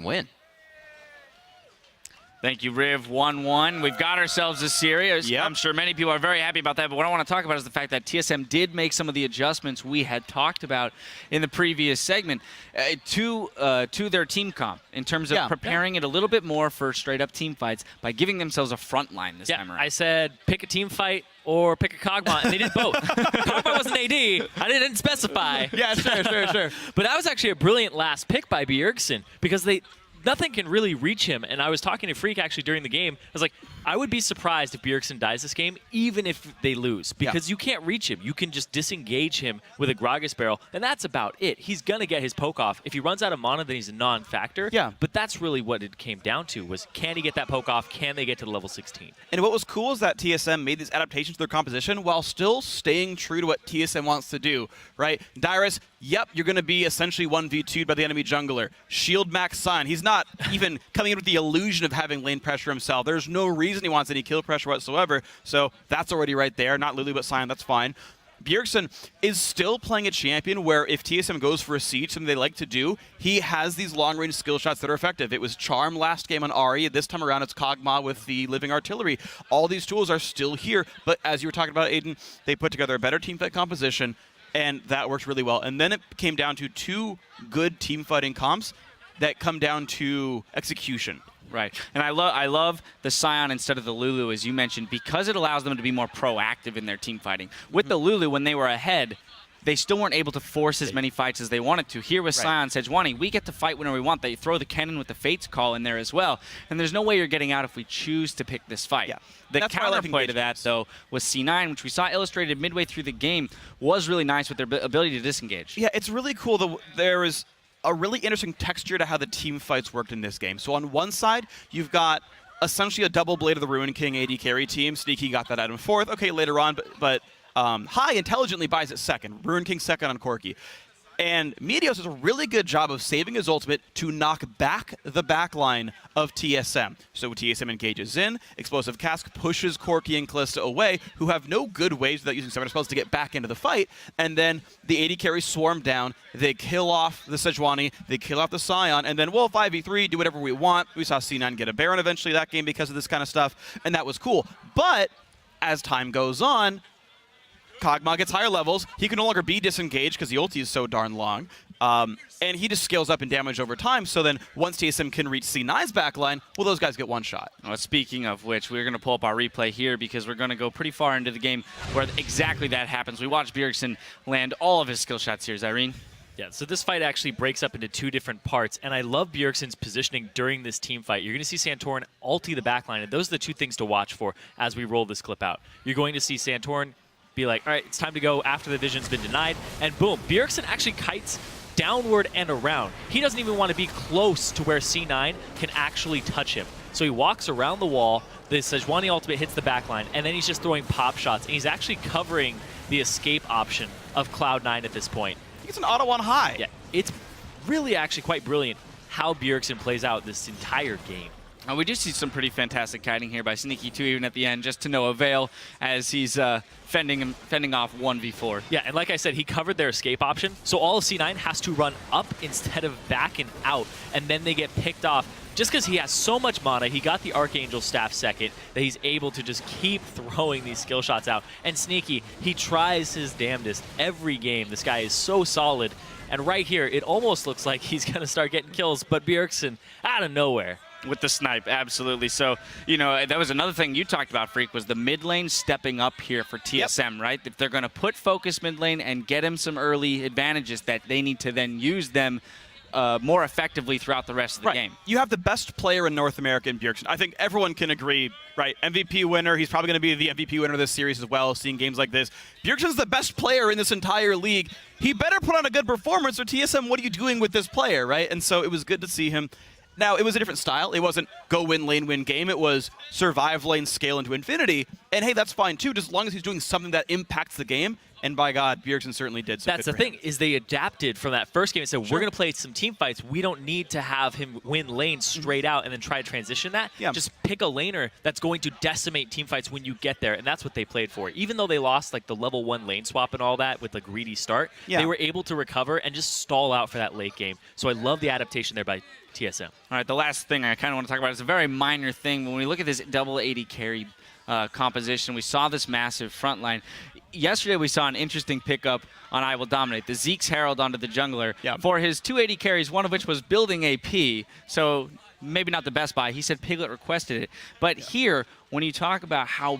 win. Thank you, Riv. 1-1. We've got ourselves a series. Yep. I'm sure many people are very happy about that, but what I want to talk about is the fact that TSM did make some of the adjustments we had talked about in the previous segment to their team comp in terms of preparing it a little bit more for straight-up team fights by giving themselves a front line this time around. I said pick a team fight or pick a Kog'Maw, and they did both. Kog'Maw was an AD. I didn't specify. Yeah, sure. But that was actually a brilliant last pick by Bjergsen because nothing can really reach him. And I was talking to Freak actually during the game. I was like, I would be surprised if Bjergsen dies this game, even if they lose, because you can't reach him. You can just disengage him with a Gragas barrel, and that's about it. He's going to get his poke off. If he runs out of mana, then he's a non-factor. Yeah. But that's really what it came down to, was can he get that poke off? Can they get to the level 16? And what was cool is that TSM made these adaptations to their composition while still staying true to what TSM wants to do, right? Dyrus, yep, you're going to be essentially 1v2'd by the enemy jungler. Shield max Sion. He's not even coming in with the illusion of having lane pressure himself. There's no reason he wants any kill pressure whatsoever, so that's already right there. Not Lulu, but Sion, that's fine. Bjergsen is still playing a champion where if TSM goes for a siege, something they like to do, he has these long-range skill shots that are effective. It was Charm last game on Ahri. This time around, it's Kog'Maw with the Living Artillery. All these tools are still here, but as you were talking about, Aiden, they put together a better team fight composition, and that worked really well. And then it came down to two good team fighting comps that come down to execution. Right. And I love the Sion instead of the Lulu, as you mentioned, because it allows them to be more proactive in their team fighting. With the Lulu, when they were ahead, they still weren't able to force as many fights as they wanted to. Here with Sion Sejuani, we get to fight whenever we want. They throw the cannon with the Fates Call in there as well. And there's no way you're getting out if we choose to pick this fight. Yeah. The counterplay to that, though, was C9, which we saw illustrated midway through the game, was really nice with their ability to disengage. Yeah, it's really cool. There is a really interesting texture to how the team fights worked in this game. So on one side, you've got essentially a double Blade of the Ruin King AD carry team. Sneaky got that item fourth. Okay, later on, but High intelligently buys it second. Ruin King second on Corki. And Meteos does a really good job of saving his ultimate to knock back the backline of TSM. So TSM engages in, Explosive Cask pushes Corki and Kalista away, who have no good ways without using summoner spells to get back into the fight. And then the AD carries swarm down, they kill off the Sejuani, they kill off the Sion, and then we'll 5v3, do whatever we want. We saw C9 get a Baron eventually that game because of this kind of stuff, and that was cool. But as time goes on, Kog'Maw gets higher levels. He can no longer be disengaged because the ulti is so darn long. And he just scales up in damage over time. So then once TSM can reach C9's backline, well, those guys get one shot. Well, speaking of which, we're going to pull up our replay here because we're going to go pretty far into the game where exactly that happens. We watched Bjergsen land all of his skill shots here. Irene? Yeah, so this fight actually breaks up into two different parts, and I love Bjergsen's positioning during this team fight. You're going to see Santorin ulti the backline, and those are the two things to watch for as we roll this clip out. You're going to see Santorin be like, all right, it's time to go after the vision's been denied, and boom, Bjergsen actually kites downward and around. He doesn't even want to be close to where C9 can actually touch him. So he walks around the wall, the Sejuani ultimate hits the backline, and then he's just throwing pop shots, and he's actually covering the escape option of Cloud9 at this point. It's an auto on High. Yeah, it's really actually quite brilliant how Bjergsen plays out this entire game. We do see some pretty fantastic kiting here by Sneaky too, even at the end, just to no avail as he's fending off 1v4. Yeah, and like I said, he covered their escape option, so all of C9 has to run up instead of back and out, and then they get picked off. Just because he has so much mana, he got the Archangel Staff second, that he's able to just keep throwing these skill shots out. And Sneaky, he tries his damnedest every game. This guy is so solid. And right here, it almost looks like he's going to start getting kills, but Bjergsen, out of nowhere. With the snipe, absolutely. So, you know, that was another thing you talked about, Freak, was the mid lane stepping up here for TSM, right? If they're going to put focus mid lane and get him some early advantages, that they need to then use them more effectively throughout the rest of the game. You have the best player in North America in Bjergsen. I think everyone can agree, right? MVP winner. He's probably going to be the MVP winner of this series as well, seeing games like this. Bjergsen's the best player in this entire league. He better put on a good performance, or TSM, what are you doing with this player, right? And so it was good to see him. Now, it was a different style. It wasn't go win, lane win game. It was survive lane, scale into infinity. And hey, that's fine too, just as long as he's doing something that impacts the game. And by God, Bjergsen certainly did. So that's the thing, is they adapted from that first game and said, we're going to play some team fights. We don't need to have him win lanes straight out and then try to transition that. Yeah. Just pick a laner that's going to decimate team fights when you get there, and that's what they played for. Even though they lost like the level 1 lane swap and all that with a greedy start, they were able to recover and just stall out for that late game. So I love the adaptation there by TSM. All right, the last thing I kind of want to talk about is a very minor thing. When we look at this double AD carry composition, we saw this massive front line. Yesterday, we saw an interesting pickup on I Will Dominate, the Zeke's Herald onto the jungler for his 280 carries, one of which was building AP, so maybe not the best buy. He said Piglet requested it. But here, when you talk about how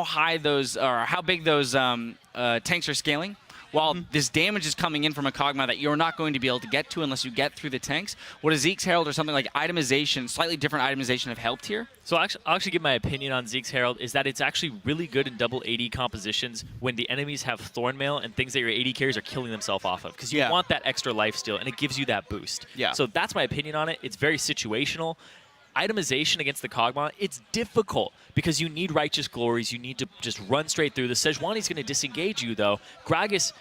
high those, or how big those tanks are scaling, while this damage is coming in from a Kog'Maw that you're not going to be able to get to unless you get through the tanks, would a Zeke's Herald or something like itemization, slightly different itemization, have helped here? So I'll actually give my opinion on Zeke's Herald is that it's actually really good in double AD compositions when the enemies have Thornmail and things that your AD carries are killing themselves off of, because you want that extra lifesteal, and it gives you that boost. So that's my opinion on it. It's very situational. Itemization against the Kog'Maw, it's difficult because you need Righteous Glories. You need to just run straight through. The Sejuani's going to disengage you, though. Gragas,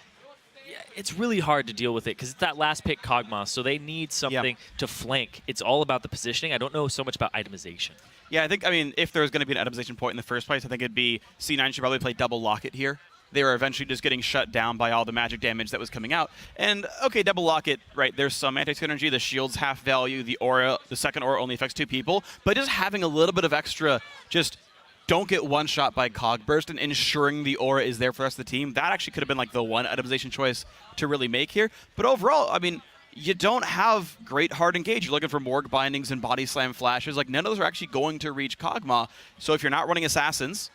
it's really hard to deal with it because it's that last pick Kog'Maw, so they need something to flank. It's all about the positioning. I don't know so much about itemization. Yeah, I mean, if there was going to be an itemization point in the first place, I think it'd be C9 should probably play double Locket here. They were eventually just getting shut down by all the magic damage that was coming out. And, okay, double Locket, right, there's some anti-synergy. The shield's half value. The aura, the second aura only affects 2 people. But just having a little bit of extra, just don't get one shot by Cog Burst and ensuring the aura is there for the rest of the team, that actually could have been like the one itemization choice to really make here. But overall, I mean, you don't have great hard engage. You're looking for Morg bindings and body slam flashes. Like, none of those are actually going to reach Kog'Maw. So if you're not running assassins,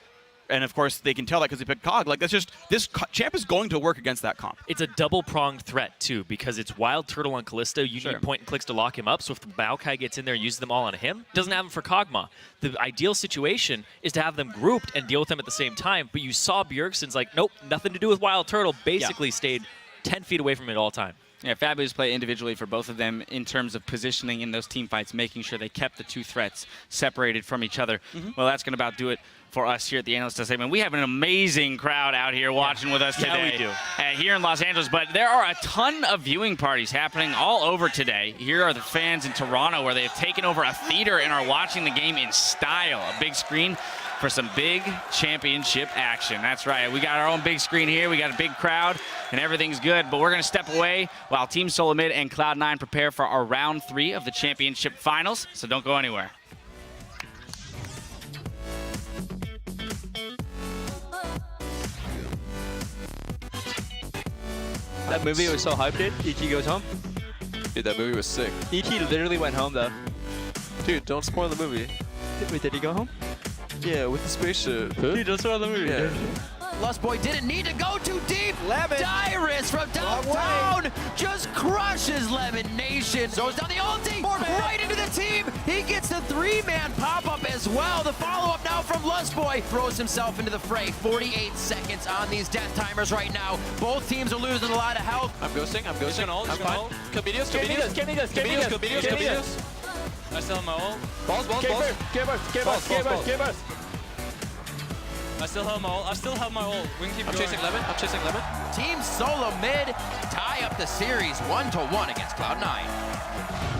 and of course they can tell that because they picked Cog, like that's just, this champ is going to work against that comp. It's a double-pronged threat too, because it's Wild Turtle on Callisto. You need point and clicks to lock him up, so if the Maokai gets in there and uses them all on him, doesn't have them for Kog'Maw. The ideal situation is to have them grouped and deal with them at the same time, but you saw Bjergsen's like, nope, nothing to do with Wild Turtle, basically stayed 10 feet away from it all time. Yeah, fabulous play individually for both of them in terms of positioning in those team fights, making sure they kept the 2 threats separated from each other. Well, that's going to about do it for us here at the Analyst segment. We have an amazing crowd out here watching with us today. We do. Here in Los Angeles, but there are a ton of viewing parties happening all over today. Here are the fans in Toronto where they've taken over a theater and are watching the game in style. A big screen for some big championship action. That's right. We got our own big screen here. We got a big crowd, and everything's good. But we're going to step away while Team Solomid and Cloud9 prepare for our round 3 of the championship finals. So don't go anywhere. That movie was so hyped, dude. E.T. goes home. Dude, that movie was sick. E.T. literally went home, though. Dude, don't spoil the movie. Wait, did he go home? Yeah, with the spaceship. Dude, don't spoil the movie. Yeah. Lustboy didn't need to go too deep. Lemon. Dyrus from downtown just crushes Lemon Nation. Throws down the ulti right into the team. He gets the 3-man pop-up as well. The follow-up now from Lustboy throws himself into the fray. 48 seconds on these death timers right now. Both teams are losing a lot of health. I'm ghosting. I'm fine. Comedios. I still have my ult. Balls. I still have my ult. I still have my ult. We can keep I'm going. chasing lemon. Team Solo Mid tie up the series 1-1 against Cloud9.